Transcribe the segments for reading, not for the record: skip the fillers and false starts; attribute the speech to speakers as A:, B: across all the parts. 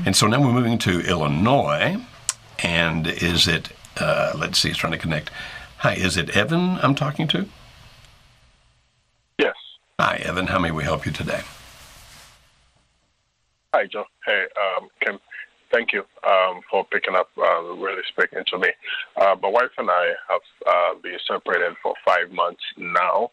A: And so now we're moving to Illinois. And is it, let's see, it's trying to connect. Hi, is it Evan I'm talking to?
B: Yes.
A: Hi, Evan. How may we help you today?
B: Hi, Joe. Hey, Kim. Thank you for picking up, really speaking to me. My wife and I have been separated for 5 months now.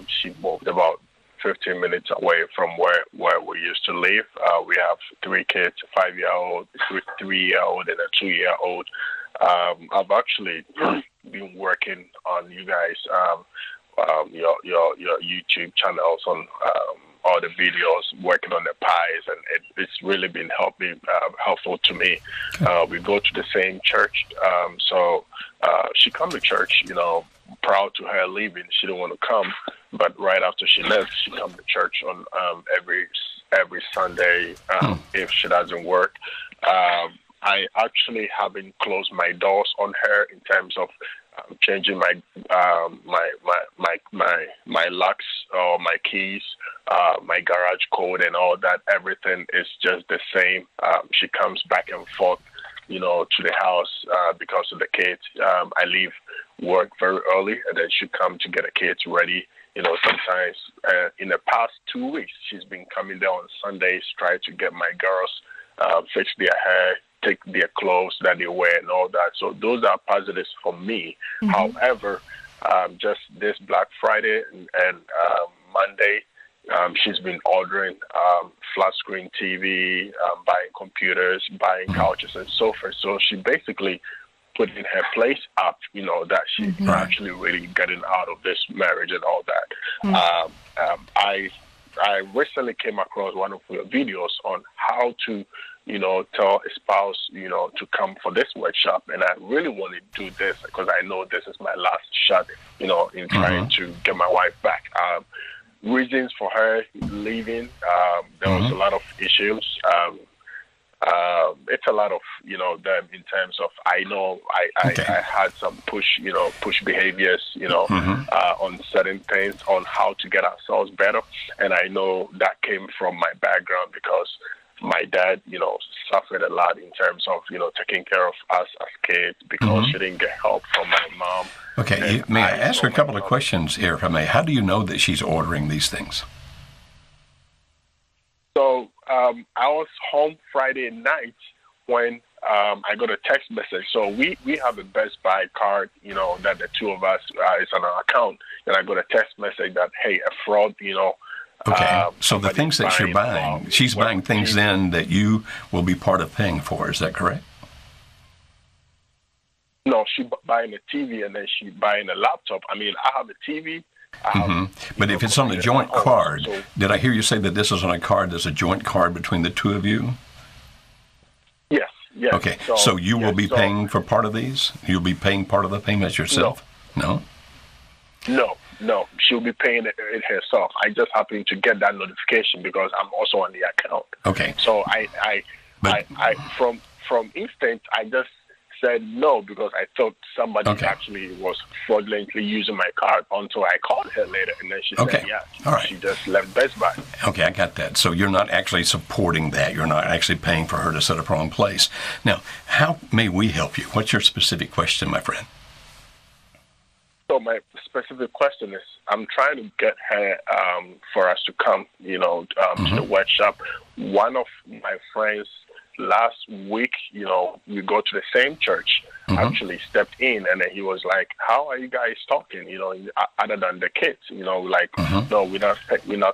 B: She moved about 15 minutes away from where we used to live. We have 3 kids, a 5-year-old, 3-year-old, and a 2-year-old. I've actually been working on you guys, your YouTube channels, on all the videos, working on the pies, and it's really been helpful to me. We go to the same church, so she come to church, proud to her leaving. She didn't want to come, but right after she left, she come to church on every Sunday if she doesn't work. I actually haven't closed my doors on her in terms of changing my locks or my keys, my garage code, and all that. Everything is just the same. She comes back and forth, to the house because of the kids. I leave work very early, and then she come to get the kids ready. Sometimes in the past 2 weeks, she's been coming there on Sundays, try to get my girls fix their hair, take their clothes that they wear, and all that. So those are positives for me. However, just this Black Friday and Monday, she's been ordering flat screen TV, buying computers, buying couches and sofas. So she basically putting her place up, that she's actually really getting out of this marriage and all that. I recently came across one of your videos on how to, tell a spouse, to come for this workshop. And I really want to do this because I know this is my last shot, in trying to get my wife back. Reasons for her leaving, there was a lot of issues. It's a lot of, them in terms of, I know I had some push behaviors, on certain things, on how to get ourselves better. And I know that came from my background because my dad, suffered a lot in terms of, taking care of us as kids because she didn't get help from my mom.
A: Okay, may I ask her a couple of questions here, if I may? How do you know that she's ordering these things?
B: So I was home Friday night when I got a text message. So we have a Best Buy card, that the two of us is on our account. And I got a text message that, hey, a fraud,
A: Okay, so the things that you're buying, she's buying things then that you will be part of paying for. Is that correct?
B: No, she buying a TV and then she buying a laptop. I mean, I have a TV.
A: But if it's on a joint card, did I hear you say that this is on a card that's a joint card between the two of you?
B: Yes.
A: Okay, so you will be paying for part of these? You'll be paying part of the payments yourself? No. No, she'll be paying it herself. I just happen to get that notification because I'm also on the account. Okay.
B: So I from instinct, I just said no because I thought somebody actually was fraudulently using my card until I called her later, and then she said, yeah,
A: all right.
B: She just left Best Buy.
A: Okay, I got that. So you're not actually supporting that. You're not actually paying for her to set up her own place. Now, how may we help you? What's your specific question, my friend?
B: So my specific question is, I'm trying to get her for us to come, to the workshop. One of my friends last week, we go to the same church, actually stepped in, and then he was like, how are you guys talking, other than the kids, no, we're not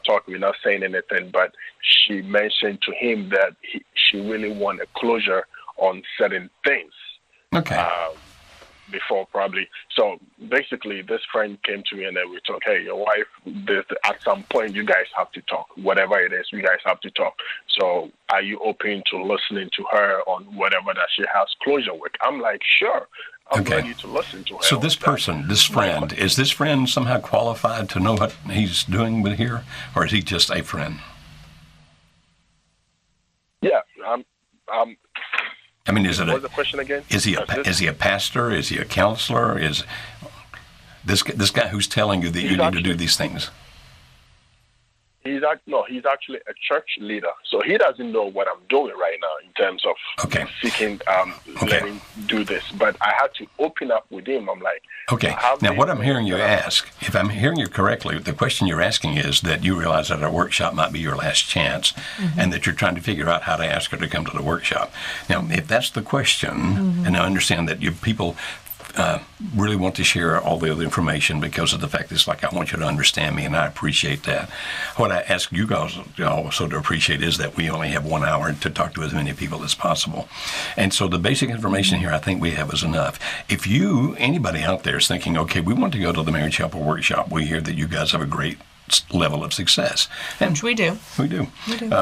B: talking, we're not saying anything. But she mentioned to him that she really wanted closure on certain things.
A: Okay.
B: Before probably. So basically this friend came to me and then we talked, hey, your wife, at some point you guys have to talk. Whatever it is, you guys have to talk. So are you open to listening to her on whatever that she has closure with? I'm like, sure. I'm ready to listen to her.
A: So this person, this friend, is this friend somehow qualified to know what he's doing with here? Or is he just a friend?
B: Yeah,
A: I mean, is it
B: what was the question again?
A: Is he a pastor? Is he a counselor? Is this guy who's telling you that you need to do these things?
B: He's actually a church leader, so he doesn't know what I'm doing right now in terms of seeking, letting do this. But I had to open up with him. I'm like,
A: okay. Now, what I'm hearing you ask, if I'm hearing you correctly, the question you're asking is that you realize that a workshop might be your last chance, and that you're trying to figure out how to ask her to come to the workshop. Now, if that's the question, and I understand that people really want to share all the other information because of the fact that it's like, I want you to understand me, and I appreciate that. What I ask you guys also to appreciate is that we only have 1 hour to talk to as many people as possible. And so the basic information here I think we have is enough. If anybody out there is thinking, okay, we want to go to the Marriage Helper Workshop, we hear that you guys have a great level of success. And
C: which we do.
A: We do. 3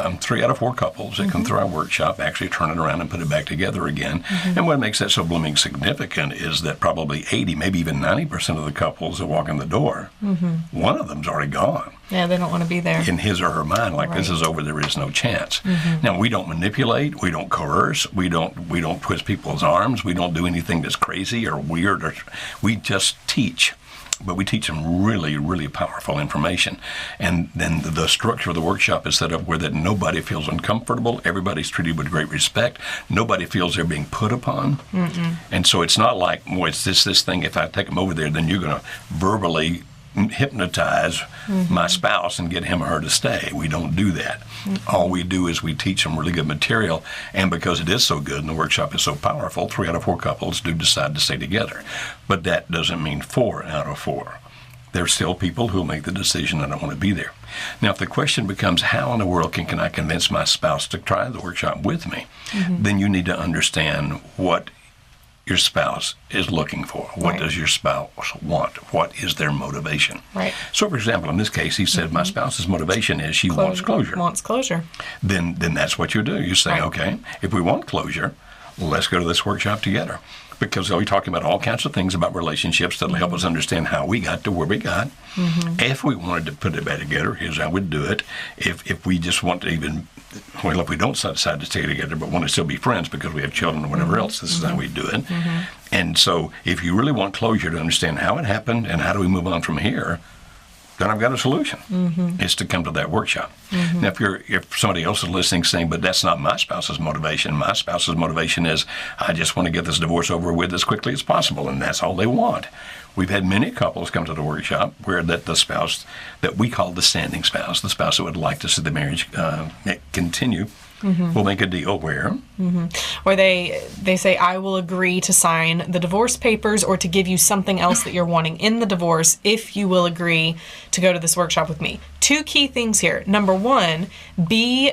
A: out of 4 couples that come through our workshop actually turn it around and put it back together again. And what makes that so blooming significant is that probably 80, maybe even 90% of the couples that walk in the door, one of them's already gone.
C: Yeah, they don't want to be there.
A: In his or her mind, like, this is over, there is no chance. Now, we don't manipulate, we don't coerce, we don't twist people's arms, we don't do anything that's crazy or weird, we just teach. But we teach them really, really powerful information. And then the structure of the workshop is set up where that nobody feels uncomfortable. Everybody's treated with great respect. Nobody feels they're being put upon. And so it's not like, well, it's this thing, if I take them over there, then you're going to verbally hypnotize my spouse and get him or her to stay. We don't do that. All we do is we teach them really good material, and because it is so good and the workshop is so powerful, 3 out of 4 couples do decide to stay together. But that doesn't mean 4 out of 4. There's still people who make the decision that I want to be there. Now, if the question becomes, how in the world can I convince my spouse to try the workshop with me, then you need to understand what your spouse is looking for. What does your spouse want? What is their motivation?
C: Right.
A: So, for example, in this case, he said, my spouse's motivation is she wants closure.
C: Wants closure.
A: Then that's what you do. You say, okay, if we want closure, let's go to this workshop together. Because they'll be talking about all kinds of things about relationships that'll help us understand how we got to where we got. If we wanted to put it back together, here's how we'd do it. If we just want to if we don't decide to stay together but want to still be friends because we have children or whatever else, this is how we do it. And so if you really want closure to understand how it happened and how do we move on from here, then I've got a solution. It's to come to that workshop. Now, if somebody else is listening saying, but that's not my spouse's motivation. My spouse's motivation is, I just want to get this divorce over with as quickly as possible, and that's all they want. We've had many couples come to the workshop where the spouse that we call the standing spouse, the spouse that would like to see the marriage continue, will make a deal where
C: they say, I will agree to sign the divorce papers or to give you something else that you're wanting in the divorce if you will agree to go to this workshop with me. 2 key things here. Number 1, be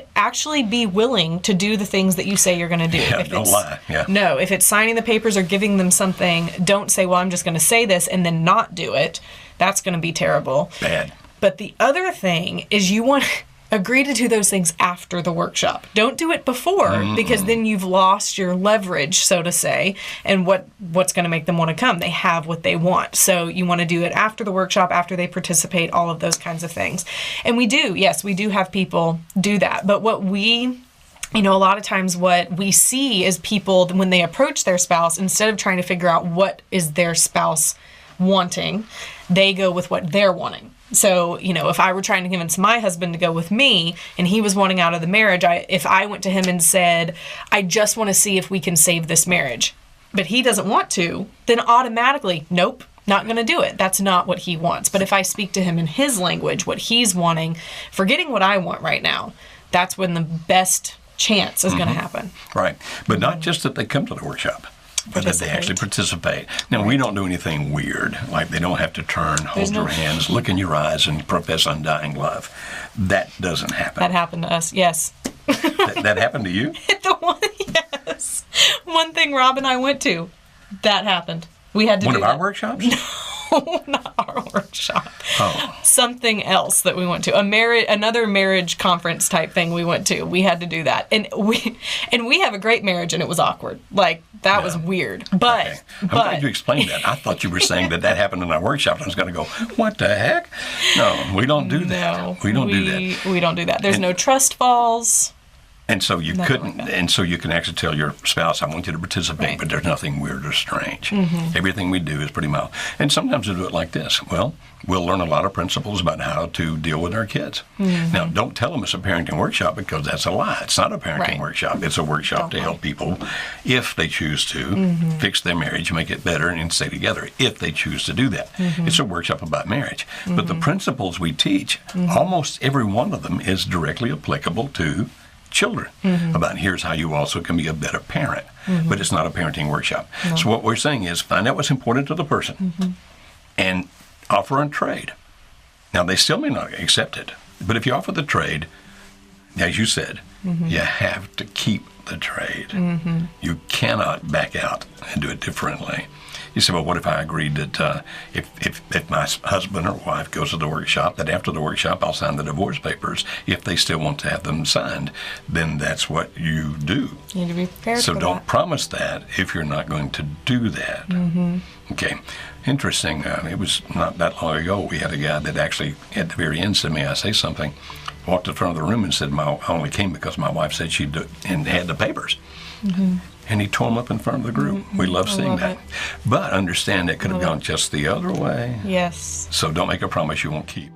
C: willing to do the things that you say you're going to do.
A: Don't lie.
C: No, if it's signing the papers or giving them something, don't say, well, I'm just going to say this and then not do it. That's going to be terrible.
A: Bad.
C: But the other thing is you want agree to do those things after the workshop. Don't do it before, because then you've lost your leverage, so to say, and what's going to make them want to come. They have what they want. So you want to do it after the workshop, after they participate, all of those kinds of things. And we do have people do that. But a lot of times what we see is people, when they approach their spouse, instead of trying to figure out what is their spouse wanting, they go with what they're wanting. So, if I were trying to convince my husband to go with me and he was wanting out of the marriage, if I went to him and said, I just want to see if we can save this marriage, but he doesn't want to, then automatically, nope, not going to do it. That's not what he wants. But if I speak to him in his language, what he's wanting, forgetting what I want right now, that's when the best chance is going to happen.
A: Right. But not just that they come to the workshop, but that they actually participate. Now, we don't do anything weird, like they don't have to turn, hold your hands, look in your eyes, and profess undying love. That doesn't happen.
C: That happened to us, yes.
A: That happened to you?
C: Yes. One thing Rob and I went to, that happened. We had to
A: One
C: do
A: of our
C: that.
A: workshops?
C: No, not our workshop.
A: Oh.
C: Something else that we went to. Another marriage conference type thing we went to. We had to do that. And we have a great marriage, and it was awkward. That was weird. But
A: okay. I'm glad you explained that. I thought you were saying that happened in our workshop. I was going to go, what the heck? No, we don't do that.
C: No,
A: we don't do that.
C: We don't do that. There's no trust falls.
A: And so you couldn't, and so you can actually tell your spouse, I want you to participate,
C: Right.
A: but there's nothing weird or strange. Everything we do is pretty mild. And sometimes we do it like this. Well, we'll learn a lot of principles about how to deal with our kids. Now, don't tell them it's a parenting workshop, because that's a lie. It's not a parenting
C: Right.
A: workshop. It's a workshop to help people, if they choose to, fix their marriage, make it better, and stay together, if they choose to do that. It's a workshop about marriage. But the principles we teach, almost every one of them is directly applicable to children, about here's how you also can be a better parent. But it's not a parenting workshop. So what we're saying is, find out what's important to the person and offer a trade. Now, they still may not accept it, but if you offer the trade, as you said, you have to keep the trade. You cannot back out and do it differently. You say, well, what if I agreed that if my husband or wife goes to the workshop, that after the workshop I'll sign the divorce papers. If they still want to have them signed, then that's what you do.
C: You need to be prepared
A: So
C: for
A: don't
C: that.
A: promise that if you're not going to do that. Okay. Interesting. It was not that long ago. We had a guy that actually, at the very end, said, may I say something? Walked to the front of the room and said, I only came because my wife said she'd do it, and had the papers. And he tore them up in front of the group. We love seeing
C: love
A: that.
C: it.
A: But understand it could have gone just the other way.
C: Yes.
A: So don't make a promise you won't keep.